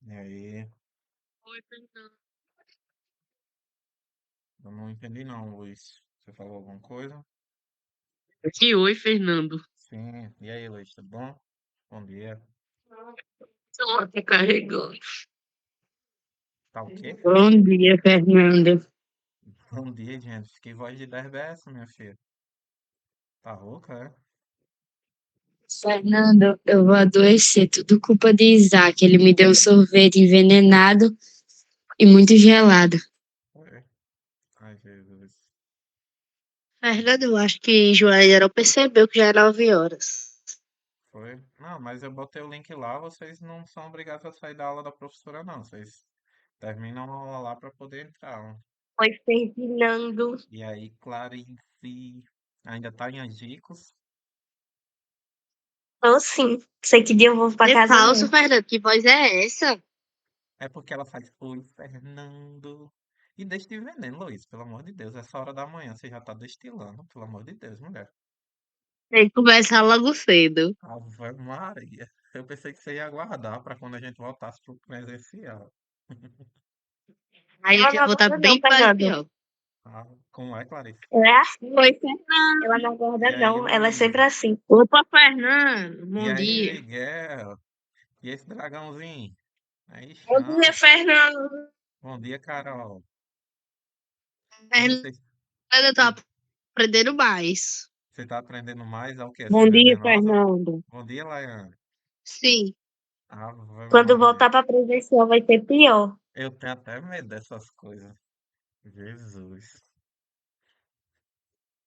E aí, Oi, Fernando. eu não entendi não, Luiz. Você falou alguma coisa? Oi, Fernando. Sim. E aí, Luiz, tudo bom? Bom dia. Celular tá carregando. Tá o quê? Bom dia, Fernando. Bom dia, gente. Que voz de 10 é essa, minha filha? Tá rouca, é? Fernando, eu vou adoecer. Tudo culpa de Isaac. Ele me deu um sorvete envenenado e muito gelado. Foi. Ai, Jesus. Fernando, eu acho que João ainda não percebeu que já é 9 horas. Foi? Não, mas eu botei o link lá, vocês não são obrigados a sair da aula da professora, não. Vocês terminam a aula lá para poder entrar, ó. Oi, Fernando. E aí, Clarice, ainda tá em Angicos? Tô sim. Sei que dia eu vou pra casa falso, não. Fernando. Que voz é essa? É porque ela faz, oi, Fernando. E deixa de veneno, Luiz, pelo amor de Deus. Essa hora da manhã você já tá destilando, pelo amor de Deus, mulher. Tem que começar logo cedo. Ave Maria. Eu pensei que você ia aguardar para quando a gente voltasse pro presencial. Aí eu já vou estar bem mais pior. Ah, como é, Clarice? Ela é assim. Oi, Fernando. Ela não E acorda, aí, não. Ela é Luiz? sempre assim. Opa, Fernando. E Bom aí, dia. Miguel? E esse dragãozinho? Aí Bom dia, chama. Fernando. Bom dia, Carol. E Fernando, você, eu tô você, aprendendo mais. você tá aprendendo mais ao quê? A ser Bom dia, venenosa? Fernando. Bom dia, Laiane. Sim. Ave Quando Maria. voltar para presencial vai ser pior. Eu tenho até medo dessas coisas. Jesus.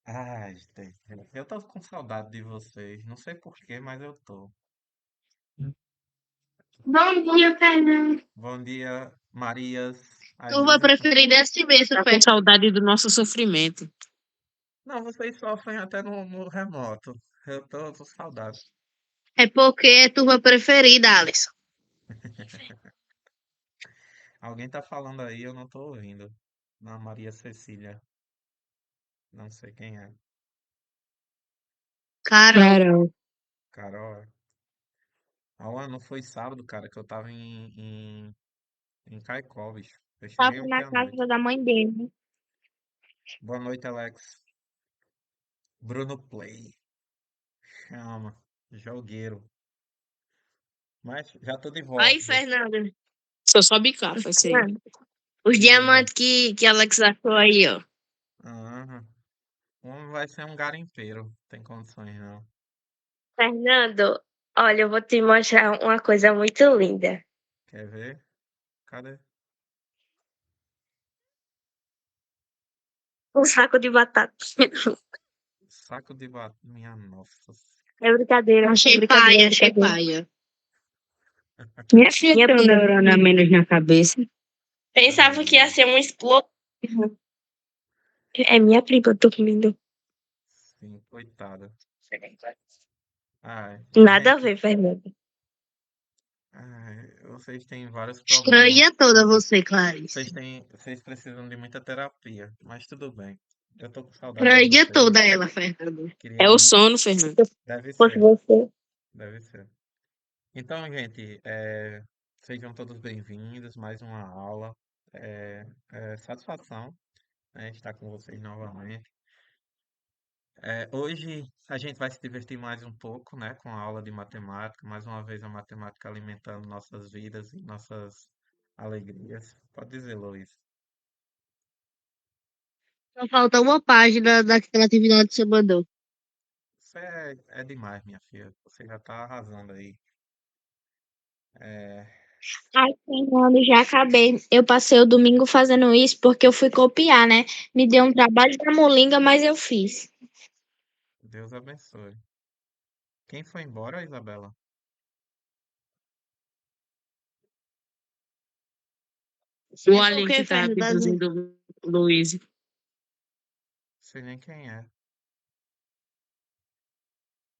Ai, gente. Eu tô com saudade de vocês. Não sei por quê, mas eu tô. Bom dia, Fernando. Bom dia, Marias. Às Turma vezes. preferida é assim mesmo, tá com saudade do nosso sofrimento. Não, vocês sofrem até no remoto. Eu tô com saudade. É porque é turma preferida, Alisson. Alguém tá falando aí, eu não tô ouvindo. Na Maria Cecília. Não sei quem é. Carol. Carol. Ah, não foi sábado, cara, que eu tava em Caicó, bicho. Eu cheguei Tava ontem na à noite. casa da mãe dele. Boa noite, Alex. Bruno Play. Chama. Jogueiro. Mas já tô de Aí, volta. Fernando. Só sobe capa, assim. Os Diga. diamantes que Alex achou aí, ó. Aham. Um vai ser um garimpeiro. Tem condições, não. Fernando, olha, eu vou te mostrar uma coisa muito linda. Quer ver? Cadê? Um saco de batata. Saco de batom. Minha nossa. É brincadeira, achei é brincadeira, paia, achei brincadeira. Paia. Minha filha Minha tem um filha, neurônio a menos na cabeça. Pensava que ia Ai, ser um explosivo. É minha prima, eu tô comendo. sim, coitada. Ai, Nada a gente. ver, Fernanda. Ai, vocês têm vários problemas. Estranha toda você, Clarice. Vocês precisam de muita terapia, mas tudo bem. Eu tô com saudade de Estranha vocês. toda ela, Fernanda. Queria É o muito. sono, Fernanda. Deve Fosse ser, você. deve ser. Então, gente, sejam todos bem-vindos. Mais uma aula. Satisfação, né, estar com vocês novamente. Hoje a gente vai se divertir mais um pouco, né, com a aula de matemática. Mais uma vez a matemática alimentando nossas vidas e nossas alegrias. Pode dizer, Luiz. Só falta uma página daquela atividade que você mandou. Isso é demais, minha filha. Você já tá arrasando aí. É, ai, Fernando, já acabei. Eu passei o domingo fazendo isso porque eu fui copiar, né? Me deu um trabalho da molinga, mas eu fiz. Deus abençoe. Quem foi embora, Isabela? O é alien que tava Fernanda? Abduzindo o Luiz. Sei nem quem é.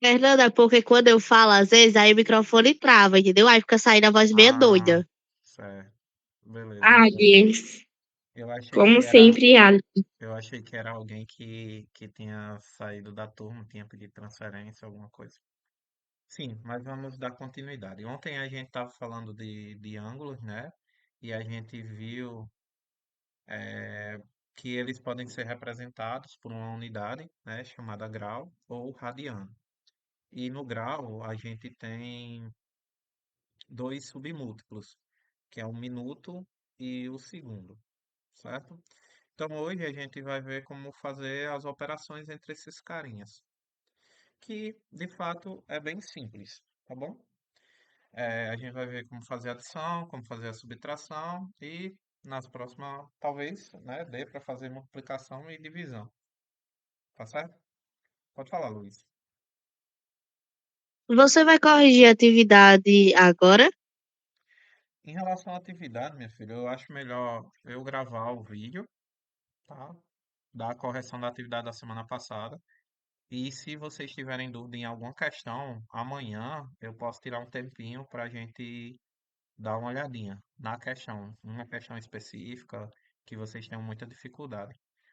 Fernanda, porque quando eu falo, às vezes, aí o microfone trava, entendeu? Aí fica saindo a voz meio Ah, doida. certo. Beleza. Alice, Eu achei como que era, sempre, Alice. eu achei que era alguém que tinha saído da turma, tinha pedido transferência, alguma coisa. Sim, mas vamos dar continuidade. Ontem a gente estava falando de ângulos, né? E a gente viu que eles podem ser representados por uma unidade, né, chamada grau ou radiano. E no grau a gente tem dois submúltiplos, que é o minuto e o segundo, certo? Então hoje a gente vai ver como fazer as operações entre esses carinhas, que de fato é bem simples, tá bom? A gente vai ver como fazer adição, como fazer a subtração e nas próximas, talvez, né, dê para fazer multiplicação e divisão, tá certo? Pode falar, Luiz. Você vai corrigir a atividade agora? Em relação à atividade, minha filha, eu acho melhor eu gravar o vídeo, tá? Da correção da atividade da semana passada. E se vocês tiverem dúvida em alguma questão, amanhã eu posso tirar um tempinho para a gente dar uma olhadinha na questão, uma questão específica que vocês tenham muita dificuldade.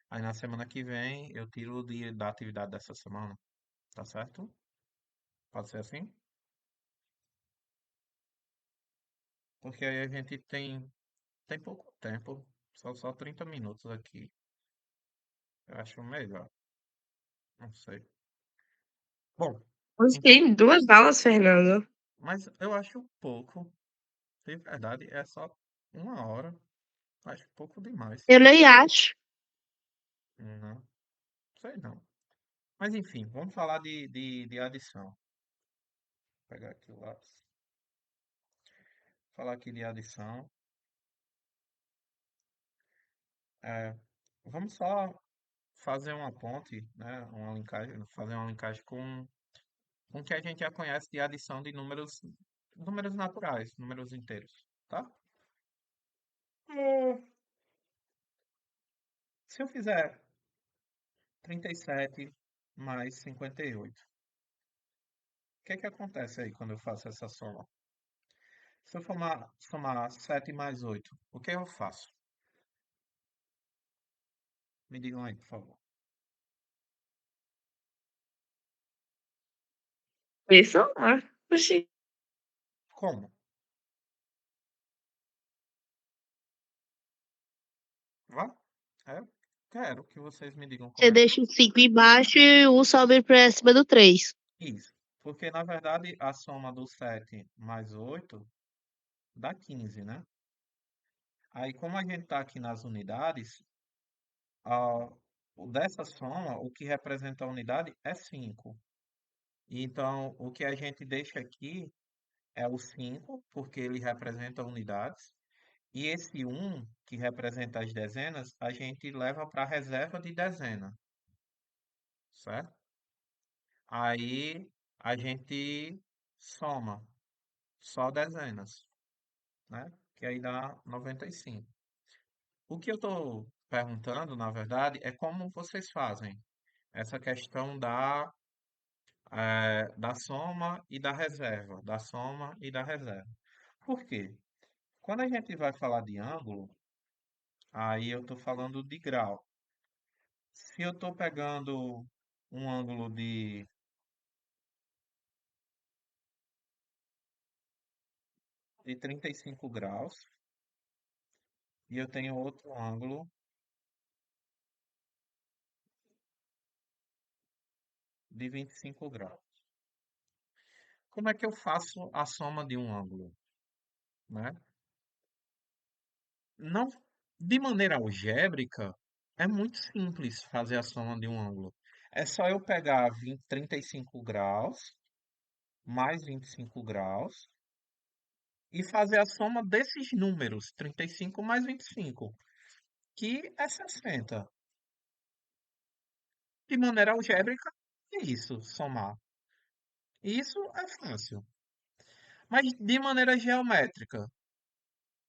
Aí na semana que vem eu tiro da atividade dessa semana, tá certo? Pode ser assim? Porque aí a gente tem pouco tempo, só 30 minutos aqui. Eu acho melhor, não sei. Bom, Hoje enfim, tem duas aulas, Fernando. mas eu acho pouco, de verdade, é só uma hora, acho pouco demais. Eu nem acho. Não, sei não. Mas enfim, vamos falar de adição. Vou pegar aqui o lápis. Falar aqui de adição. É, vamos só fazer uma ponte, né? Uma linkagem, fazer uma linkagem com o que a gente já conhece de adição de números naturais, números inteiros, tá? É, se eu fizer 37 mais 58, o que é que acontece aí quando eu faço essa soma? Se eu somar 7 mais 8, o que eu faço? Me digam aí, por favor. Isso? Ah, oxi. Como? Vá? Eu quero que vocês me digam Você como é. deixa o 5 embaixo e o sobe pra cima do 3. Isso. Porque, na verdade, a soma do 7 mais 8 dá 15, né? Aí, como a gente está aqui nas unidades, a, dessa soma, o que representa a unidade é 5. Então, o que a gente deixa aqui é o 5 porque ele representa unidades. E esse um que representa as dezenas, a gente leva para a reserva de dezena, certo? Aí a gente soma só dezenas, né? Que aí dá 95. O que eu estou perguntando, na verdade, é como vocês fazem essa questão da soma e da reserva, da soma e da reserva. Por quê? Quando a gente vai falar de ângulo, aí eu estou falando de grau. Se eu estou pegando um ângulo de 35 graus e eu tenho outro ângulo de 25 graus. Como é que eu faço a soma de um ângulo, né? Não, de maneira algébrica, é muito simples fazer a soma de um ângulo. É só eu pegar 35 graus mais 25 graus e fazer a soma desses números, 35 mais 25, que é 60. De maneira algébrica, é isso, somar. Isso é fácil. Mas de maneira geométrica,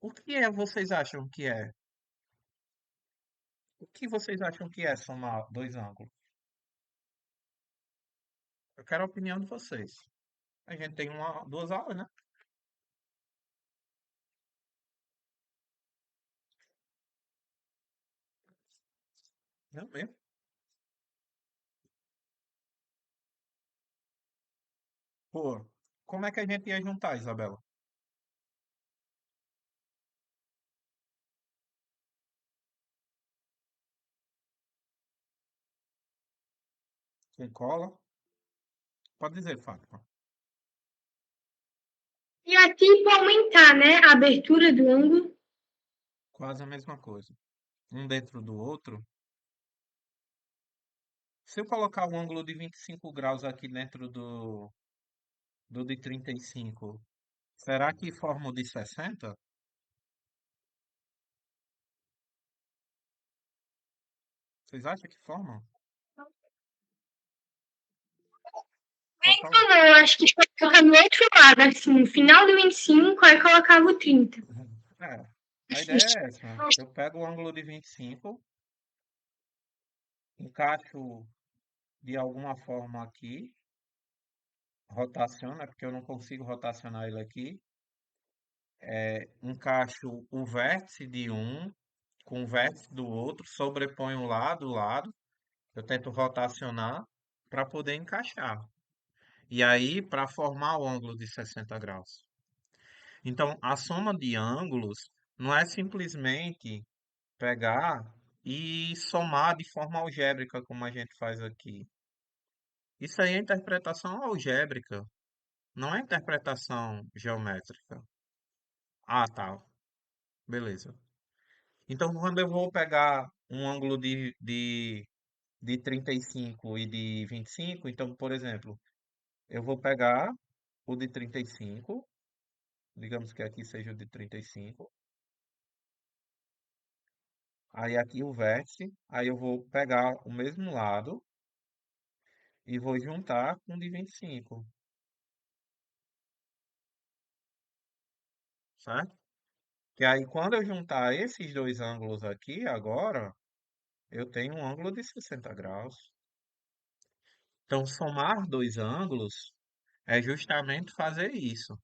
o que vocês acham que é? O que vocês acham que é somar dois ângulos? Eu quero a opinião de vocês. A gente tem duas aulas, né? Não mesmo. Pô. Como é que a gente ia juntar, Isabela? Com cola? Pode dizer, Fátima. E aqui para aumentar, né, a abertura do ângulo. Quase a mesma coisa. Um dentro do outro. Se eu colocar um ângulo de 25 graus aqui dentro do de 35, será que forma o de 60? Vocês acham que formam? Pode falar. Ou não, eu acho que colocar no outro lado, assim, no final do 25, aí colocava o 30. É, a ideia é essa. Eu pego o ângulo de 25, encaixo de alguma forma aqui, rotaciono, é porque eu não consigo rotacionar ele aqui. Encaixo o vértice de um com o vértice do outro, sobreponho o lado, eu tento rotacionar para poder encaixar. E aí, para formar o ângulo de 60 graus. Então, a soma de ângulos não é simplesmente pegar e somar de forma algébrica, como a gente faz aqui. Isso aí é interpretação algébrica, não é interpretação geométrica. Ah, tá. Beleza. Então, quando eu vou pegar um ângulo de 35 e de 25, então, por exemplo, eu vou pegar o de 35, digamos que aqui seja o de 35, aí aqui o vértice, aí eu vou pegar o mesmo lado e vou juntar com o de 25, certo? Que aí quando eu juntar esses dois ângulos aqui agora, eu tenho um ângulo de 60 graus. Então, somar dois ângulos é justamente fazer isso.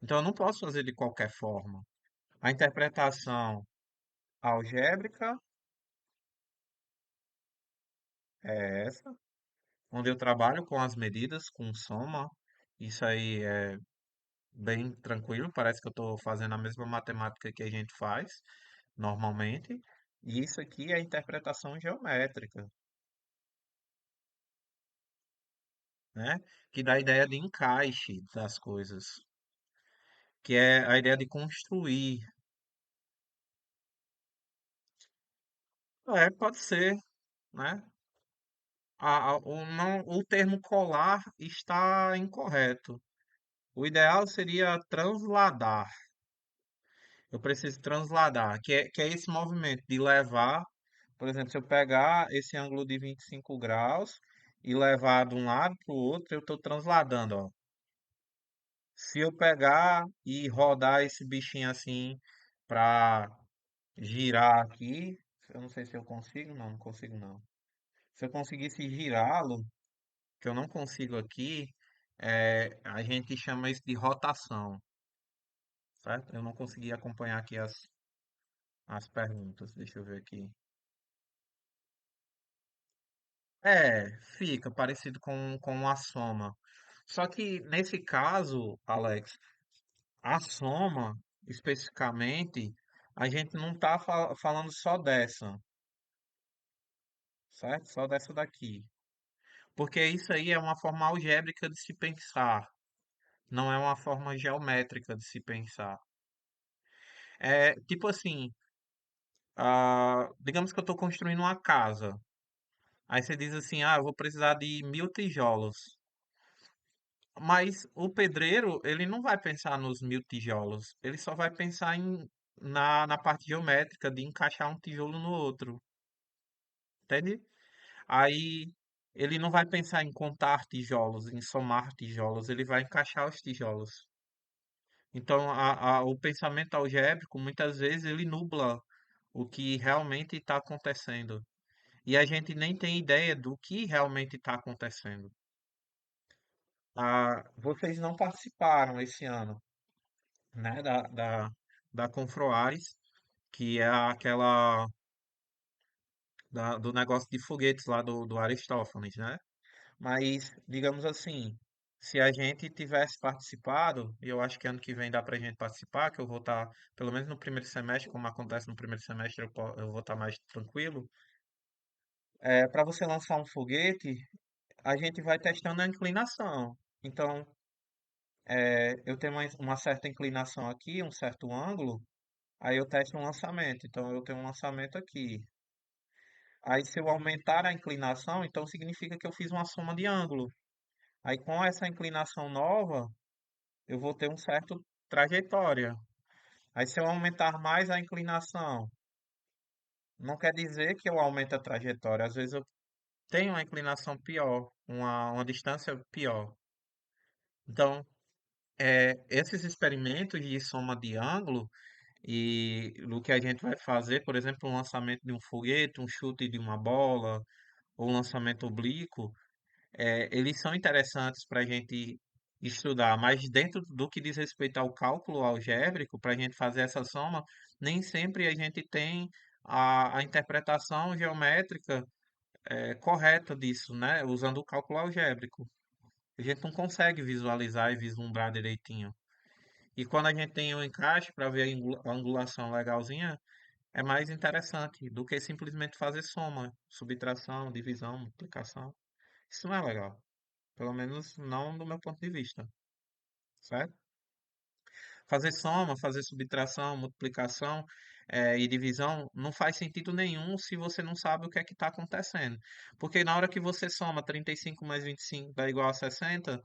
Então, eu não posso fazer de qualquer forma. A interpretação algébrica é essa, onde eu trabalho com as medidas, com soma. Isso aí é bem tranquilo, parece que eu estou fazendo a mesma matemática que a gente faz normalmente. E isso aqui é a interpretação geométrica, né? Que dá a ideia de encaixe das coisas, que é a ideia de construir. É, pode ser, né? O termo colar está incorreto. O ideal seria transladar. Eu preciso transladar, que é esse movimento de levar, por exemplo, se eu pegar esse ângulo de 25 graus e levar de um lado para o outro, eu estou transladando, ó. Se eu pegar e rodar esse bichinho assim para girar aqui, eu não sei se eu consigo, não consigo não. Se eu conseguisse girá-lo, que eu não consigo aqui, a gente chama isso de rotação, certo? Eu não consegui acompanhar aqui as perguntas, deixa eu ver aqui. Fica parecido com a soma. Só que nesse caso, Alex, a soma, especificamente, a gente não está falando só dessa, certo? Só dessa daqui. Porque isso aí é uma forma algébrica de se pensar, não é uma forma geométrica de se pensar. É tipo assim, digamos que eu estou construindo uma casa. Aí você diz assim, eu vou precisar de 1.000 tijolos. Mas o pedreiro, ele não vai pensar nos 1.000 tijolos. Ele só vai pensar na parte geométrica de encaixar um tijolo no outro. Entende? Aí ele não vai pensar em contar tijolos, em somar tijolos. Ele vai encaixar os tijolos. Então, o pensamento algébrico, muitas vezes, ele nubla o que realmente está acontecendo. E a gente nem tem ideia do que realmente está acontecendo. Vocês não participaram esse ano, né, da Confroares, que é aquela do negócio de foguetes lá do Aristófanes, né? Mas, digamos assim, se a gente tivesse participado, e eu acho que ano que vem dá para a gente participar, que eu vou estar, pelo menos no primeiro semestre, como acontece no primeiro semestre, eu vou estar mais tranquilo. Para você lançar um foguete, a gente vai testando a inclinação. Então, eu tenho uma certa inclinação aqui, um certo ângulo, aí eu testo um lançamento. Então, eu tenho um lançamento aqui. Aí, se eu aumentar a inclinação, então significa que eu fiz uma soma de ângulo. Aí, com essa inclinação nova, eu vou ter um certo trajetória. Aí, se eu aumentar mais a inclinação, não quer dizer que eu aumento a trajetória. Às vezes eu tenho uma inclinação pior, uma distância pior. Então, esses experimentos de soma de ângulo e do que a gente vai fazer, por exemplo, um lançamento de um foguete, um chute de uma bola, ou um lançamento oblíquo, eles são interessantes para a gente estudar, mas dentro do que diz respeito ao cálculo algébrico, para a gente fazer essa soma, nem sempre a gente tem a interpretação geométrica correta disso, né? Usando o cálculo algébrico. A gente não consegue visualizar e vislumbrar direitinho. E quando a gente tem um encaixe para ver a angulação legalzinha, é mais interessante do que simplesmente fazer soma, subtração, divisão, multiplicação. Isso não é legal. Pelo menos não do meu ponto de vista, certo? Fazer soma, fazer subtração, multiplicação, e divisão não faz sentido nenhum se você não sabe o que é que está acontecendo. Porque na hora que você soma 35 mais 25 dá igual a 60,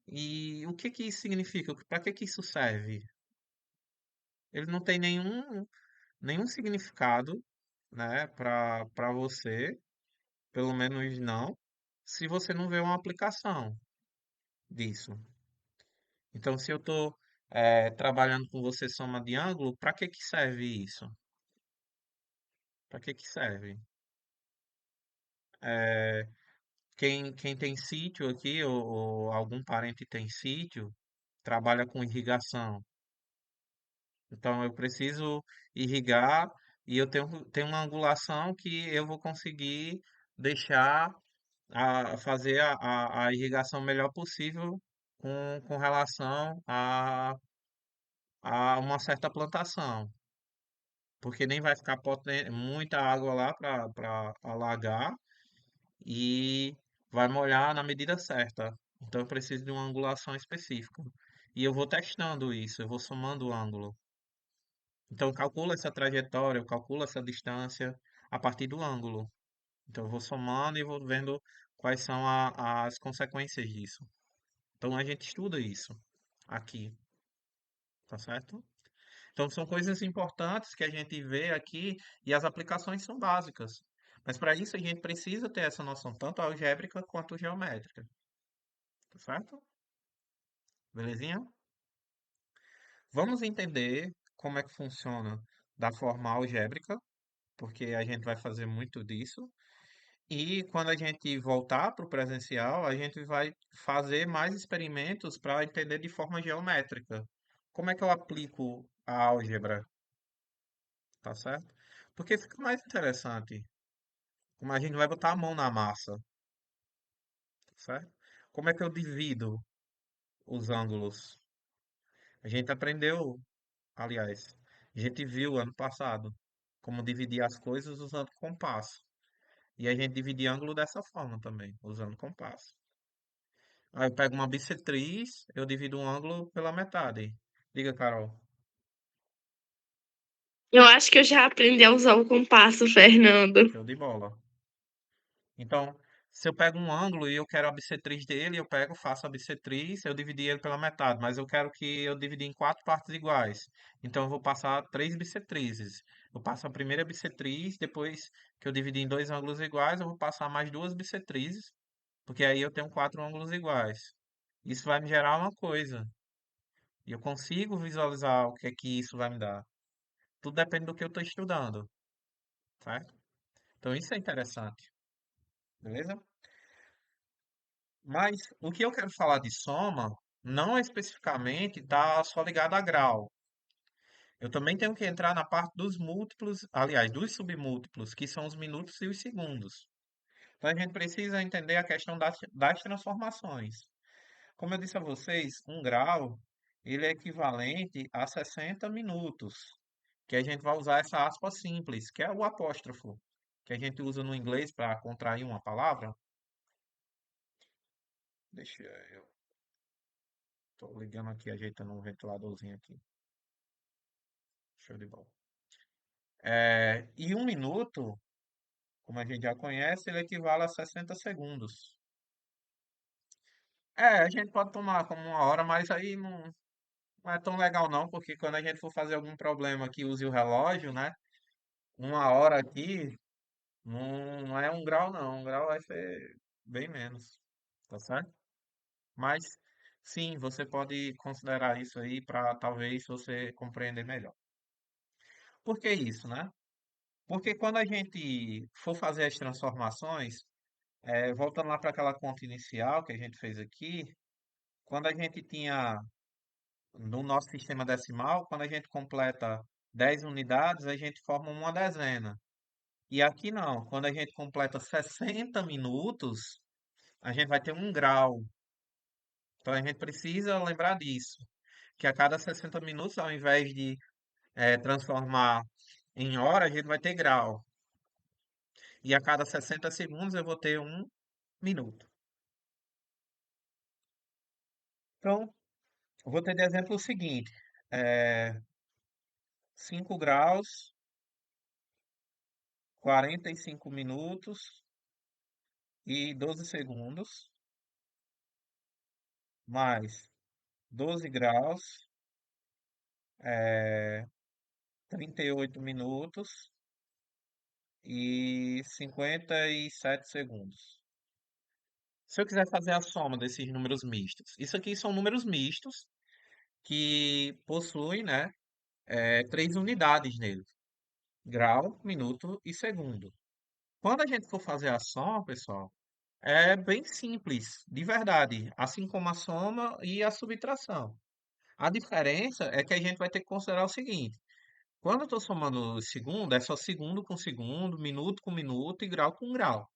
e o que que isso significa? Para que que isso serve? Ele não tem nenhum significado, né, para você, pelo menos não, se você não vê uma aplicação disso. Então, se eu estou trabalhando com você soma de ângulo, para que que serve isso? Para que que serve? Eh, quem tem sítio aqui, ou algum parente tem sítio, trabalha com irrigação. Então, eu preciso irrigar e eu tenho uma angulação que eu vou conseguir deixar fazer a irrigação melhor possível com relação a uma certa plantação. Porque nem vai ficar muita água lá para alagar e vai molhar na medida certa. Então eu preciso de uma angulação específica. E eu vou testando isso, eu vou somando o ângulo. Então eu calculo essa trajetória, eu calculo essa distância a partir do ângulo. Então eu vou somando e vou vendo quais são as consequências disso. Então a gente estuda isso aqui, tá certo? Então, são coisas importantes que a gente vê aqui e as aplicações são básicas. Mas para isso a gente precisa ter essa noção tanto algébrica quanto geométrica, tá certo? Belezinha? Vamos entender como é que funciona da forma algébrica, porque a gente vai fazer muito disso. E quando a gente voltar para o presencial, a gente vai fazer mais experimentos para entender de forma geométrica. Como é que eu aplico a álgebra, tá certo? Porque fica mais interessante. Como a gente vai botar a mão na massa, certo? Como é que eu divido os ângulos? A gente aprendeu, aliás, a gente viu ano passado como dividir as coisas usando compasso. E a gente divide ângulo dessa forma também, usando compasso. Aí eu pego uma bissetriz, eu divido um ângulo pela metade. Diga, Carol. Eu acho que eu já aprendi a usar o compasso, Fernando. Show de bola. Então, se eu pego um ângulo e eu quero a bissetriz dele, eu pego, faço a bissetriz, eu dividi ele pela metade, mas eu quero que eu divida em quatro partes iguais. Então, eu vou passar três bissetrizes. Eu passo a primeira bissetriz, depois que eu dividi em dois ângulos iguais, eu vou passar mais duas bissetrizes, porque aí eu tenho quatro ângulos iguais. Isso vai me gerar uma coisa, e eu consigo visualizar o que é que isso vai me dar. Tudo depende do que eu estou estudando, certo? Então, isso é interessante, beleza? Mas o que eu quero falar de soma não é especificamente está só ligado a grau. Eu também tenho que entrar na parte dos múltiplos, aliás, dos submúltiplos, que são os minutos e os segundos. Então a gente precisa entender a questão das transformações. Como eu disse a vocês, um grau, ele é equivalente a 60 minutos, que a gente vai usar essa aspa simples, que é o apóstrofo, que a gente usa no inglês para contrair uma palavra. Deixa eu, tô ligando aqui, ajeitando um ventiladorzinho aqui. Show de bola. E um minuto, como a gente já conhece, ele equivale a 60 segundos. A gente pode tomar como uma hora, mas aí não é tão legal não, porque quando a gente for fazer algum problema que use o relógio, né? Uma hora aqui não é um grau não, um grau vai ser bem menos, tá certo? Mas sim, você pode considerar isso aí para talvez você compreender melhor. Por que isso, né? Porque quando a gente for fazer as transformações, voltando lá para aquela conta inicial que a gente fez aqui, quando a gente tinha no nosso sistema decimal, quando a gente completa 10 unidades, a gente forma uma dezena. E aqui não, quando a gente completa 60 minutos, a gente vai ter um grau. Então a gente precisa lembrar disso, que a cada 60 minutos, ao invés de transformar em hora, a gente vai ter grau. E a cada 60 segundos eu vou ter um minuto. Então, eu vou ter de exemplo o seguinte: é, 5 graus, 45 minutos e 12 segundos, mais 12 graus, é, 38 minutos e 57 segundos. Se eu quiser fazer a soma desses números mistos, isso aqui são números mistos que possuem, né, três unidades neles: grau, minuto e segundo. Quando a gente for fazer a soma, pessoal, é bem simples, de verdade, assim como a soma e a subtração. A diferença é que a gente vai ter que considerar o seguinte: quando eu estou somando segundo, é só segundo com segundo, minuto com minuto e grau com grau.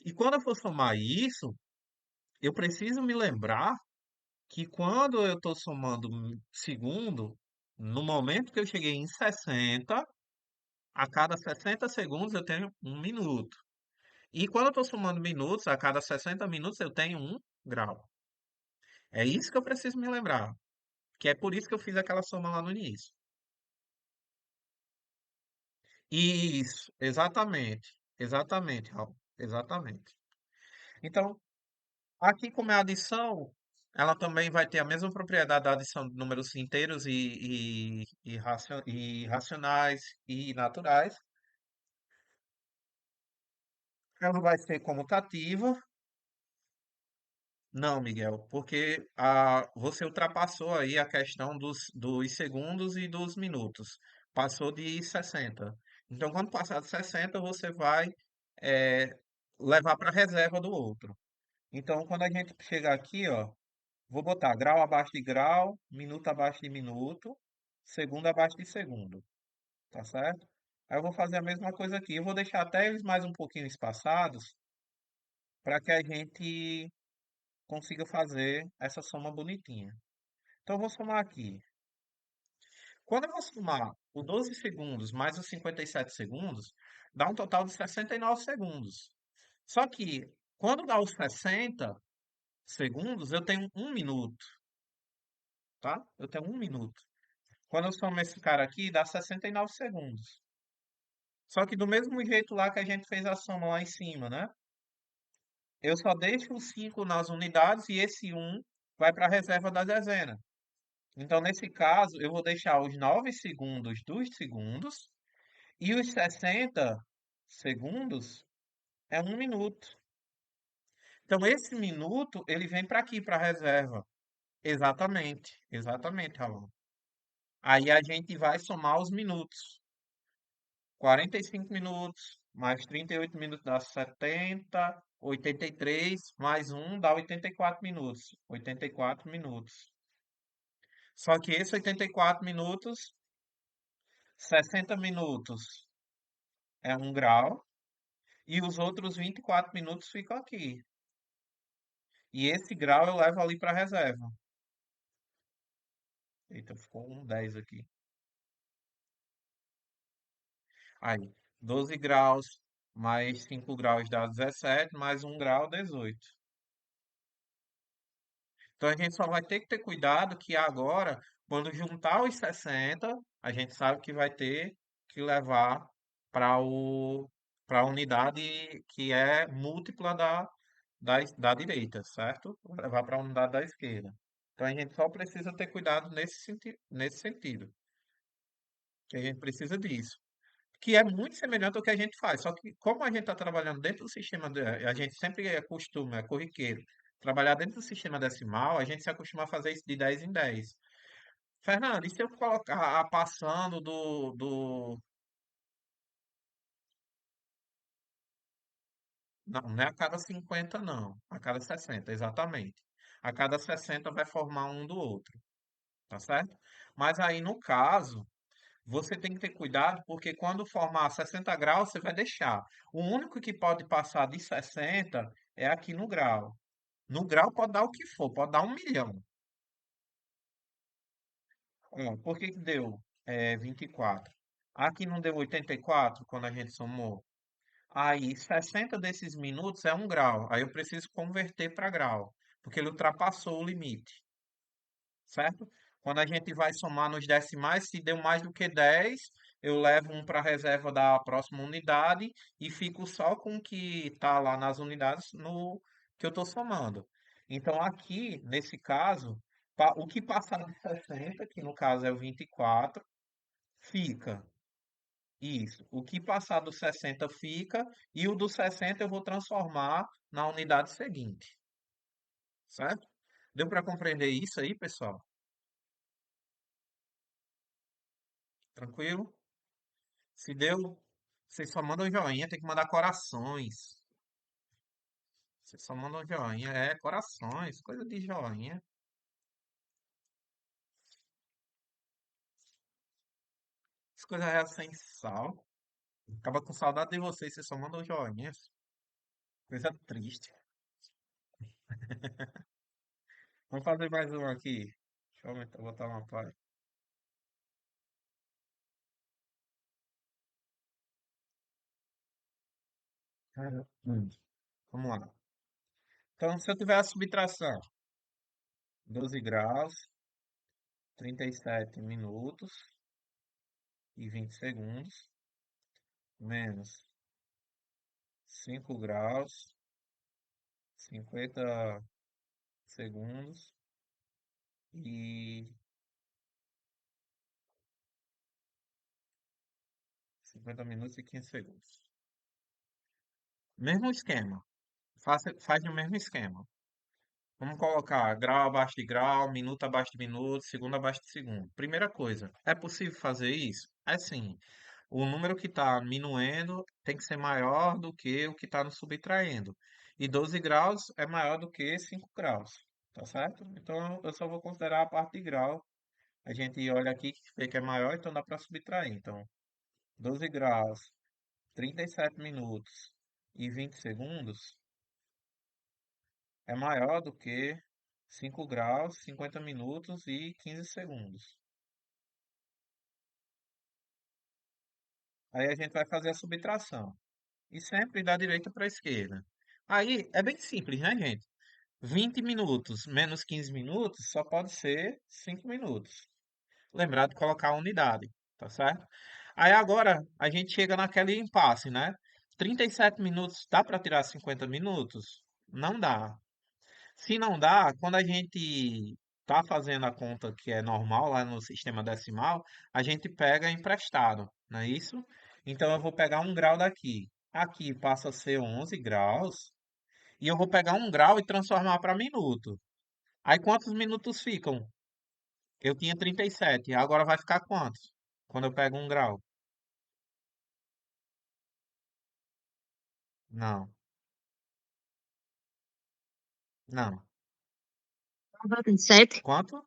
E quando eu for somar isso, eu preciso me lembrar que quando eu estou somando segundo, no momento que eu cheguei em 60, a cada 60 segundos eu tenho um minuto. E quando eu estou somando minutos, a cada 60 minutos eu tenho um grau. É isso que eu preciso me lembrar, que é por isso que eu fiz aquela soma lá no início. Isso, exatamente, exatamente, Raul, exatamente. Então, aqui como é adição, ela também vai ter a mesma propriedade da adição de números inteiros e racionais e naturais. Ela vai ser comutativa. Não, Miguel, porque você ultrapassou aí a questão dos segundos e dos minutos. Passou de 60. Então, quando passar de 60, você vai eh, levar para a reserva do outro. Então, quando a gente chegar aqui, ó, vou botar grau abaixo de grau, minuto abaixo de minuto, segundo abaixo de segundo, tá certo? Aí eu vou fazer a mesma coisa aqui. Eu vou deixar até eles mais um pouquinho espaçados para que a gente consiga fazer essa soma bonitinha. Então eu vou somar aqui. Quando eu vou somar os 12 segundos mais os 57 segundos, dá um total de 69 segundos. Só que quando dá os 60 segundos, eu tenho um minuto, tá? Eu tenho um minuto. Quando eu somo esse cara aqui, dá 69 segundos. Só que do mesmo jeito lá que a gente fez a soma lá em cima, né? Eu só deixo o 5 nas unidades e esse um vai para a reserva da dezena. Então, nesse caso, eu vou deixar os 9 segundos dos segundos e os 60 segundos é um minuto. Então, esse minuto, ele vem para aqui, para a reserva. Exatamente, Raul. Aí a gente vai somar os minutos. 45 minutos, mais 38 minutos dá 70, 83, mais um dá 84 minutos. 84 minutos. Só que esse 84 minutos, 60 minutos é um grau E os outros 24 minutos ficam aqui. E esse grau eu levo ali para reserva. Eita, ficou um 10 aqui. Aí, 12 graus mais 5 graus dá 17, mais 1 grau, 18. Então a gente só vai ter que ter cuidado que agora, quando juntar os 60, a gente sabe que vai ter que levar para a unidade que é múltipla da direita, certo? Vai levar para a unidade da esquerda. Então a gente só precisa ter cuidado nesse sentido, que a gente precisa disso. Que é muito semelhante ao que a gente faz, só que como a gente está trabalhando dentro do sistema, a gente sempre acostuma, é corriqueiro, trabalhar dentro do sistema decimal, a gente se acostuma a fazer isso de 10 em 10. Fernando, e se eu colocar passando Não, não é a cada 50 não, a cada 60 exatamente. A cada 60 vai formar um do outro, tá certo? Mas aí, no caso, você tem que ter cuidado, porque quando formar 60 graus, você vai deixar. O único que pode passar de 60 é aqui no grau. No grau pode dar o que for, pode dar 1 milhão. Ó, por que que deu 24? Aqui não deu 84 quando a gente somou? Aí 60 desses minutos é 1 grau. Aí eu preciso converter para grau, porque ele ultrapassou o limite. Certo? Quando a gente vai somar nos decimais, se deu mais do que 10, eu levo um para a reserva da próxima unidade e fico só com o que está lá nas unidades no que eu estou somando. Então, aqui, nesse caso, o que passar de 60, que no caso é o 24, fica. Isso. O que passar do 60 fica, e o do 60 eu vou transformar na unidade seguinte. Certo? Deu para compreender isso aí, pessoal? Tranquilo? Se deu, vocês só mandam joinha, tem que mandar corações. Vocês só mandam joinha, corações, coisa de joinha. As coisas é sem sal. Acaba com saudade de vocês, vocês só mandam joinhas. Coisa triste. Vamos fazer mais um aqui. Deixa eu botar uma página. Vamos lá. Então, se eu tiver a subtração, 12 graus, 37 minutos e 20 segundos, menos 5 graus, 50 segundos e 50 minutos e 15 segundos. Mesmo esquema. Faz o mesmo esquema. Vamos colocar grau abaixo de grau, minuto abaixo de minuto, segundo abaixo de segundo. Primeira coisa, é possível fazer isso? É sim. O número que está minuendo tem que ser maior do que o que está no subtraindo. E 12 graus é maior do que 5 graus. Tá certo? Então eu só vou considerar a parte de grau. A gente olha aqui que vê que é maior, então dá para subtrair. Então, 12 graus, 37 minutos e 20 segundos é maior do que 5 graus, 50 minutos e 15 segundos. Aí a gente vai fazer a subtração. E sempre da direita para a esquerda. Aí é bem simples, né, gente? 20 minutos menos 15 minutos só pode ser 5 minutos. Lembrar de colocar a unidade, tá certo? Aí agora a gente chega naquele impasse, né? 37 minutos dá para tirar 50 minutos? Não dá. Se não dá, quando a gente tá fazendo a conta que é normal lá no sistema decimal, a gente pega emprestado, não é isso? Então eu vou pegar 1 grau daqui. Aqui passa a ser 11 graus. E eu vou pegar 1 grau e transformar para minuto. Aí quantos minutos ficam? Eu tinha 37. Agora vai ficar quantos? Quando eu pego 1 grau? Não, não. 97. Quanto?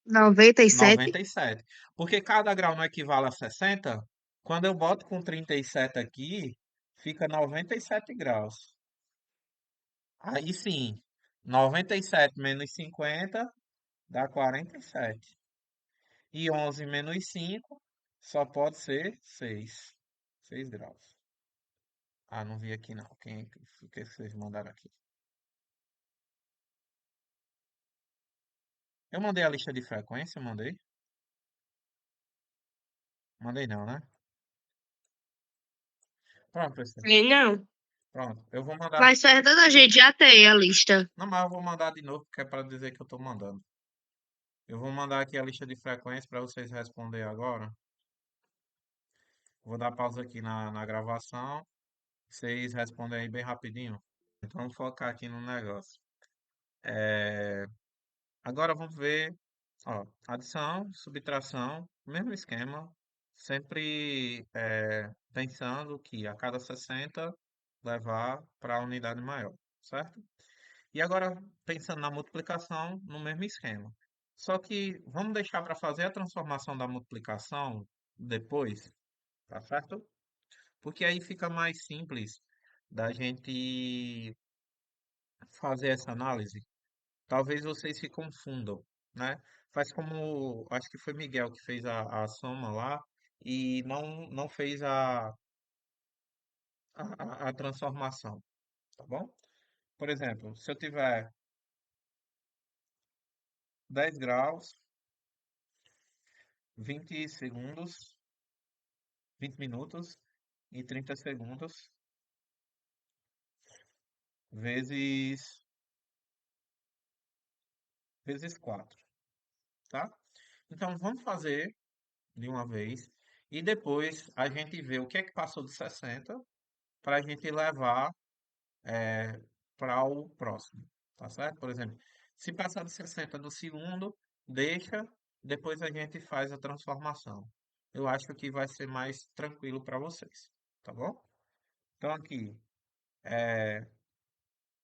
97. 97. Porque cada grau não equivale a 60? Quando eu boto com 37 aqui, fica 97 graus. Aí sim, 97 menos 50 dá 47. E 11 menos 5 só pode ser 6. 6 graus. Ah, não vi aqui não. O que vocês mandaram aqui? Eu mandei a lista de frequência, mandei? Mandei não, né? Pronto, pessoal. E não. Pronto. Eu vou mandar. Mas certa da gente já tem a lista. Não, mas eu vou mandar de novo, porque é para dizer que eu tô mandando. Eu vou mandar aqui a lista de frequência para vocês responderem agora. Vou dar pausa aqui na gravação. Vocês respondem aí bem rapidinho. Então, vamos focar aqui no negócio. Agora vamos ver, ó, adição, subtração, mesmo esquema, sempre pensando que a cada 60 levar para a unidade maior, certo? E agora pensando na multiplicação no mesmo esquema. Só que vamos deixar para fazer a transformação da multiplicação depois, tá certo? Porque aí fica mais simples da gente fazer essa análise. Talvez vocês se confundam, né? Faz como, acho que foi Miguel que fez a soma lá e não fez a transformação, tá bom? Por exemplo, se eu tiver 10 graus, 20 segundos, 20 minutos e 30 segundos vezes, vezes 4, tá? Então vamos fazer de uma vez e depois a gente vê o que é que passou de 60 para a gente levar para o próximo, tá certo? Por exemplo, se passar de 60 no segundo, deixa, depois a gente faz a transformação. Eu acho que vai ser mais tranquilo para vocês, tá bom? Então aqui,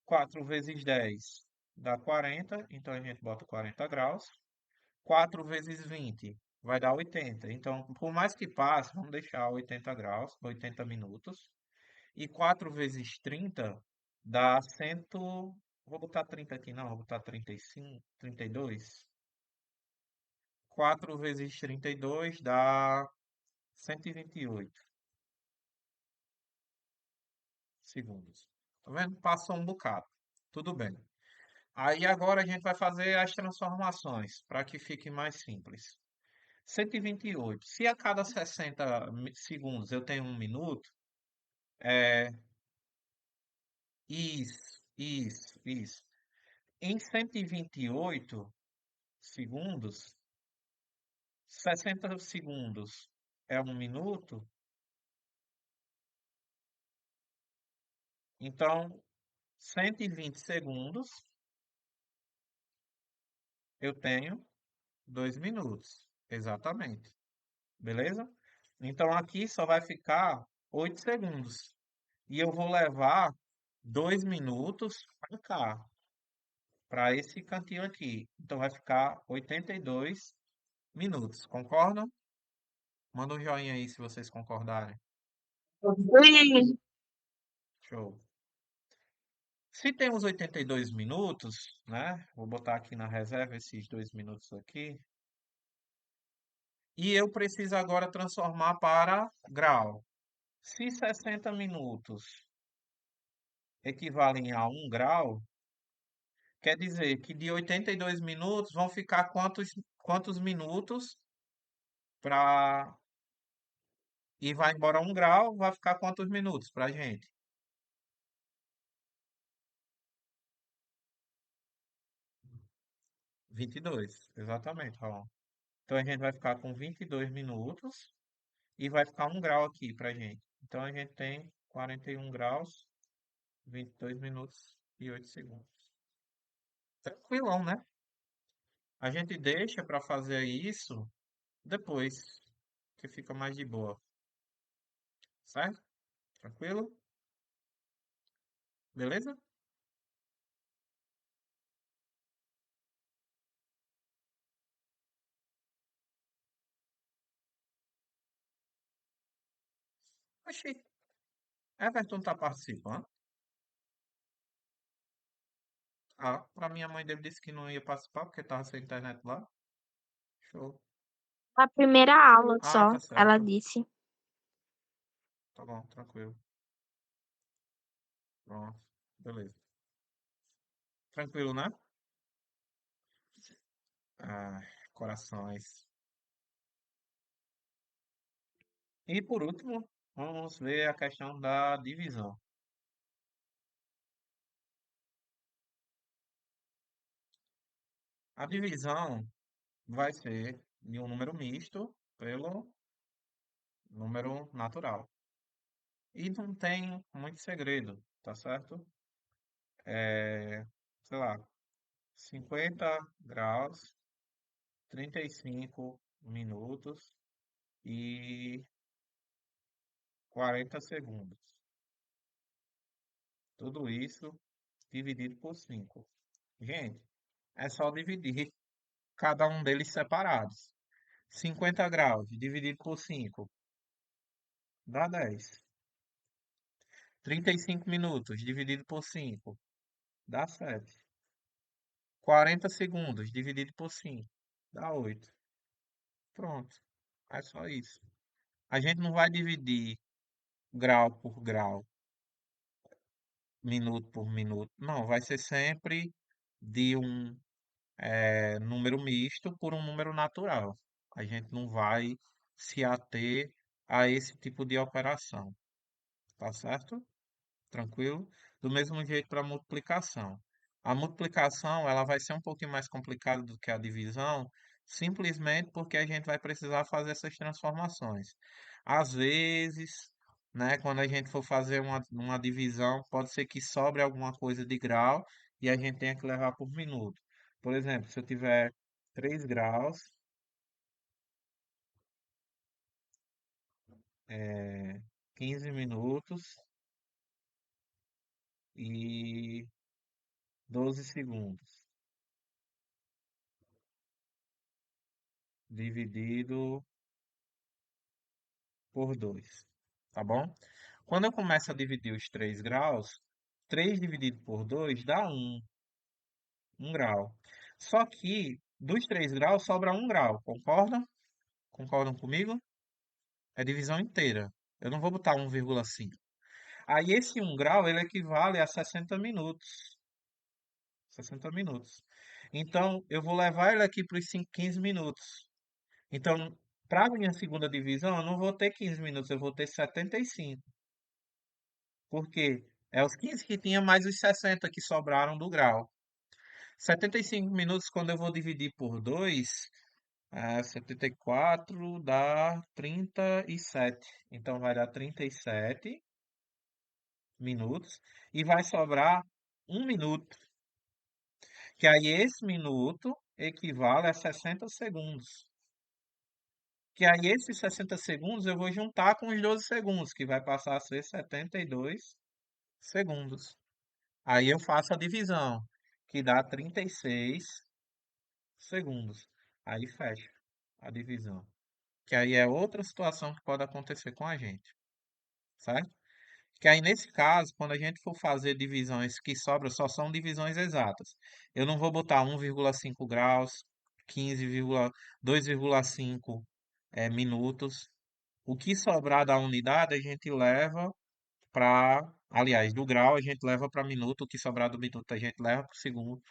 4 vezes 10 dá 40, então a gente bota 40 graus. 4 vezes 20 vai dar 80. Então, por mais que passe, vamos deixar 80 graus, 80 minutos. E 4 vezes 30 dá 100. Vou botar 30 aqui, não, vou botar 35, 32. 4 vezes 32 dá 128 segundos. Tá vendo? Passou um bocado. Tudo bem. Aí agora a gente vai fazer as transformações para que fique mais simples. 128. Se a cada 60 segundos eu tenho um minuto, é isso. Em 128 segundos, 60 segundos é um minuto, então 120 segundos eu tenho 2 minutos, exatamente, beleza? Então aqui só vai ficar 8 segundos e eu vou levar 2 minutos para cá, para esse cantinho aqui. Então vai ficar 82 minutos, concordam? Manda um joinha aí se vocês concordarem. Ui, Show. Se temos 82 minutos, né? Vou botar aqui na reserva esses 2 minutos aqui. E eu preciso agora transformar para grau. Se 60 minutos equivalem a 1 grau, quer dizer que de 82 minutos vão ficar quantos minutos para. E vai embora 1 grau, vai ficar quantos minutos para a gente? 22, exatamente, Raul. Então a gente vai ficar com 22 minutos e vai ficar 1 grau aqui pra gente. Então a gente tem 41 graus, 22 minutos e 8 segundos. Tranquilão, né? A gente deixa para fazer isso depois, que fica mais de boa, certo? Tranquilo? Beleza? Oxi, Everton tá participando? Ah, pra mim a mãe dele disse que não ia participar porque tava sem internet lá. Show. A primeira aula Ah, só, tá ela certo. disse. Tá bom, tranquilo. Pronto. Beleza. Tranquilo, né? Ah, corações. E por último, vamos ver a questão da divisão. A divisão vai ser de um número misto pelo número natural. E não tem muito segredo, tá certo? É, sei lá, 50 graus, 35 minutos e 40 segundos. Tudo isso dividido por 5. Gente, é só dividir cada um deles separados. 50 graus dividido por 5 dá 10. 35 minutos dividido por 5 dá 7. 40 segundos dividido por 5 dá 8. Pronto. É só isso. A gente não vai dividir grau por grau, minuto por minuto. Não, vai ser sempre de um número misto por um número natural. A gente não vai se ater a esse tipo de operação, tá certo? Tranquilo? Do mesmo jeito para a multiplicação. A multiplicação ela vai ser um pouquinho mais complicada do que a divisão, simplesmente porque a gente vai precisar fazer essas transformações. Às vezes, né, quando a gente for fazer uma divisão, pode ser que sobre alguma coisa de grau e a gente tenha que levar por minuto. Por exemplo, se eu tiver 3 graus, 15 minutos e 12 segundos, dividido por 2, tá bom? Quando eu começo a dividir os 3 graus, 3 dividido por 2 dá 1 grau. Só que dos 3 graus sobra 1 grau, concordam? Concordam comigo? É divisão inteira. Eu não vou botar 1,5. Aí esse 1 grau, ele equivale a 60 minutos. 60 minutos. Então, eu vou levar ele aqui para os 15 minutos. Então, para a minha segunda divisão, eu não vou ter 15 minutos, eu vou ter 75. Porque é os 15 que tinha mais os 60 que sobraram do grau. 75 minutos, quando eu vou dividir por 2, 74 dá 37. Então vai dar 37 minutos e vai sobrar 1 minuto. Que aí esse minuto equivale a 60 segundos. Que aí esses 60 segundos eu vou juntar com os 12 segundos, que vai passar a ser 72 segundos. Aí eu faço a divisão, que dá 36 segundos. Aí fecha a divisão. Que aí é outra situação que pode acontecer com a gente, certo? Que aí nesse caso, quando a gente for fazer divisões que sobram, só são divisões exatas. Eu não vou botar 1,5 graus, 2,5 minutos. O que sobrar da unidade a gente leva aliás, do grau a gente leva para minuto, o que sobrar do minuto a gente leva para o segundo,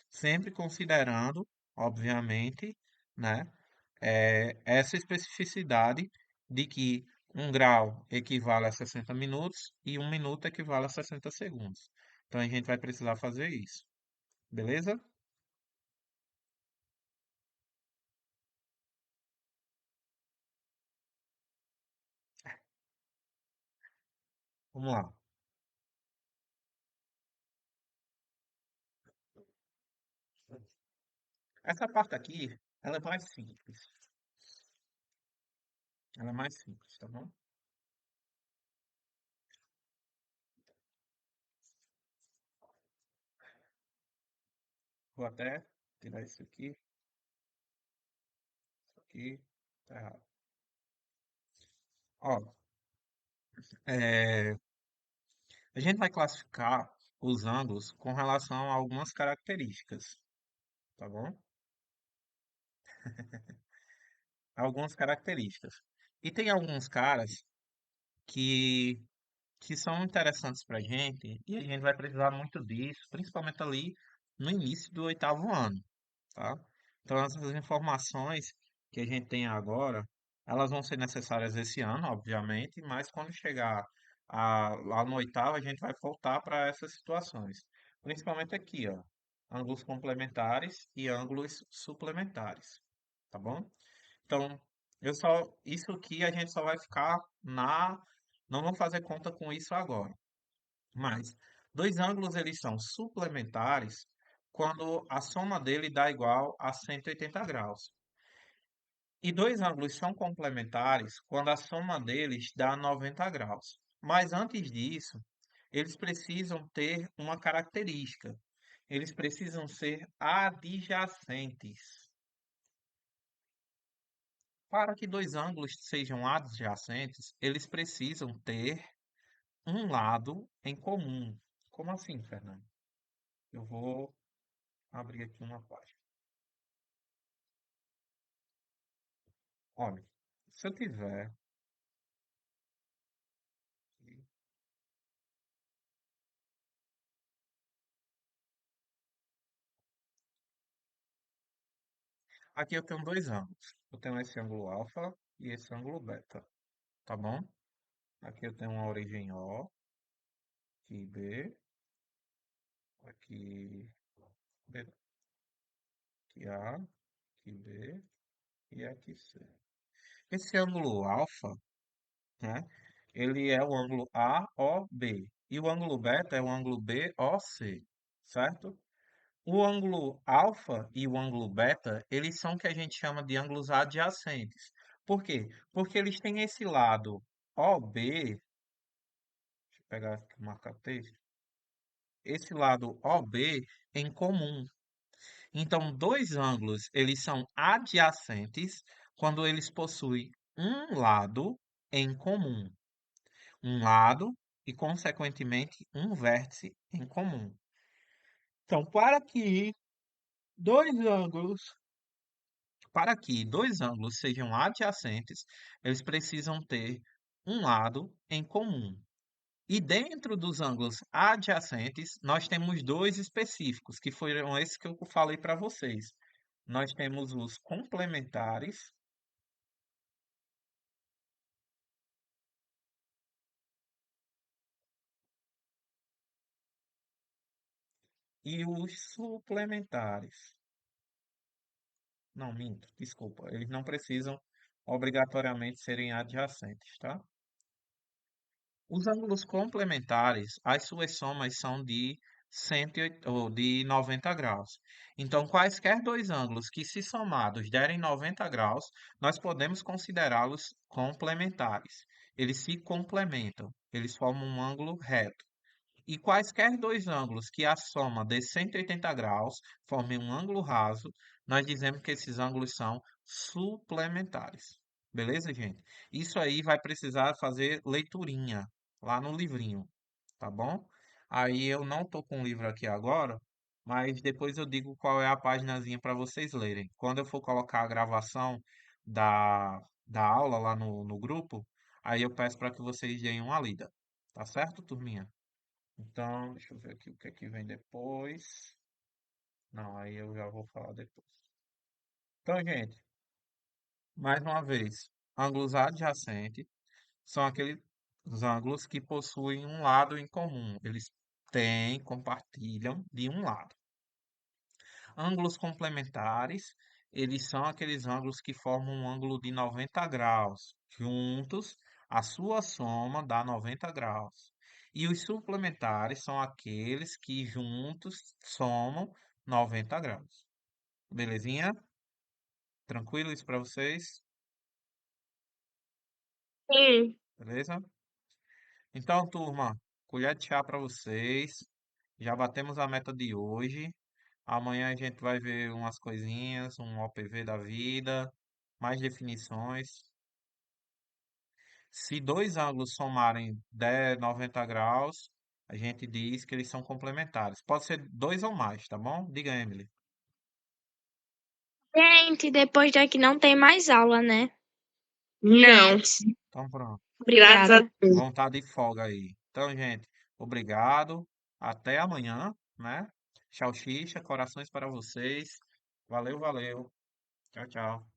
sempre considerando, obviamente, né, essa especificidade de que 1 grau equivale a 60 minutos e 1 minuto equivale a 60 segundos. Então a gente vai precisar fazer isso, beleza? Vamos lá. Essa parte aqui, ela é mais simples. Ela é mais simples, tá bom? Vou até tirar isso aqui, tá errado. Ó, É, a gente vai classificar os ângulos com relação a algumas características, tá bom? Algumas características. E tem alguns caras que, que são interessantes para a gente e a gente vai precisar muito disso, principalmente ali no início do oitavo ano, tá? Então, essas informações que a gente tem agora, elas vão ser necessárias esse ano, obviamente, mas quando chegar lá no oitavo, a gente vai voltar para essas situações. Principalmente aqui, ó, ângulos complementares e ângulos suplementares, tá bom? Então, isso aqui a gente só vai ficar não vamos fazer conta com isso agora. Mas dois ângulos eles são suplementares quando a soma dele dá igual a 180 graus. E dois ângulos são complementares quando a soma deles dá 90 graus. Mas antes disso, eles precisam ter uma característica. Eles precisam ser adjacentes. Para que dois ângulos sejam adjacentes, eles precisam ter um lado em comum. Como assim, Fernando? Eu vou abrir aqui uma página. Olha, se eu tiver aqui eu tenho dois ângulos. Eu tenho esse ângulo alfa e esse ângulo beta, tá bom? Aqui eu tenho uma origem O, aqui B, aqui B, aqui A, aqui B e aqui C. Esse ângulo alfa, né? Ele é o ângulo AOB. E o ângulo beta é o ângulo BOC, certo? O ângulo alfa e o ângulo beta, eles são o que a gente chama de ângulos adjacentes. Por quê? Porque eles têm esse lado OB, deixa eu pegar aqui o marca-texto, esse lado OB em comum. Então, dois ângulos, eles são adjacentes quando eles possuem um lado em comum. Um lado e, consequentemente, um vértice em comum. Então, dois ângulos, para que dois ângulos sejam adjacentes, eles precisam ter um lado em comum. E dentro dos ângulos adjacentes, nós temos dois específicos, que foram esses que eu falei para vocês. Nós temos os complementares e os suplementares. Não, minto, desculpa. Eles não precisam obrigatoriamente serem adjacentes, tá? Os ângulos complementares, as suas somas são de 108, ou de 90 graus. Então, quaisquer dois ângulos que, se somados, derem 90 graus, nós podemos considerá-los complementares. Eles se complementam, eles formam um ângulo reto. E quaisquer dois ângulos que a soma dê 180 graus formem um ângulo raso, nós dizemos que esses ângulos são suplementares. Beleza, gente? Isso aí vai precisar fazer leiturinha lá no livrinho, tá bom? Aí eu não tô com o livro aqui agora, mas depois eu digo qual é a paginazinha para vocês lerem. Quando eu for colocar a gravação da aula lá no grupo, aí eu peço para que vocês deem uma lida. Tá certo, turminha? Então, deixa eu ver aqui o que é que vem depois. Não, aí eu já vou falar depois. Então, gente, mais uma vez, ângulos adjacentes são aqueles ângulos que possuem um lado em comum. Eles compartilham de um lado. Ângulos complementares, eles são aqueles ângulos que formam um ângulo de 90 graus. Juntos, a sua soma dá 90 graus. E os suplementares são aqueles que juntos somam 90 graus. Belezinha? Tranquilo isso para vocês? Sim. Beleza? Então, turma, colher de chá para vocês. Já batemos a meta de hoje. Amanhã a gente vai ver umas coisinhas, um OPV da vida, mais definições. Se dois ângulos somarem 10, 90 graus, a gente diz que eles são complementares. Pode ser dois ou mais, tá bom? Diga, Emily. Gente, depois daqui não tem mais aula, né? Não. Então pronto. Graças a Obrigada. Deus. Vão estar de folga aí. Então, gente, obrigado. Até amanhã, né? Tchau, xixa, corações para vocês. Valeu, valeu. Tchau, tchau.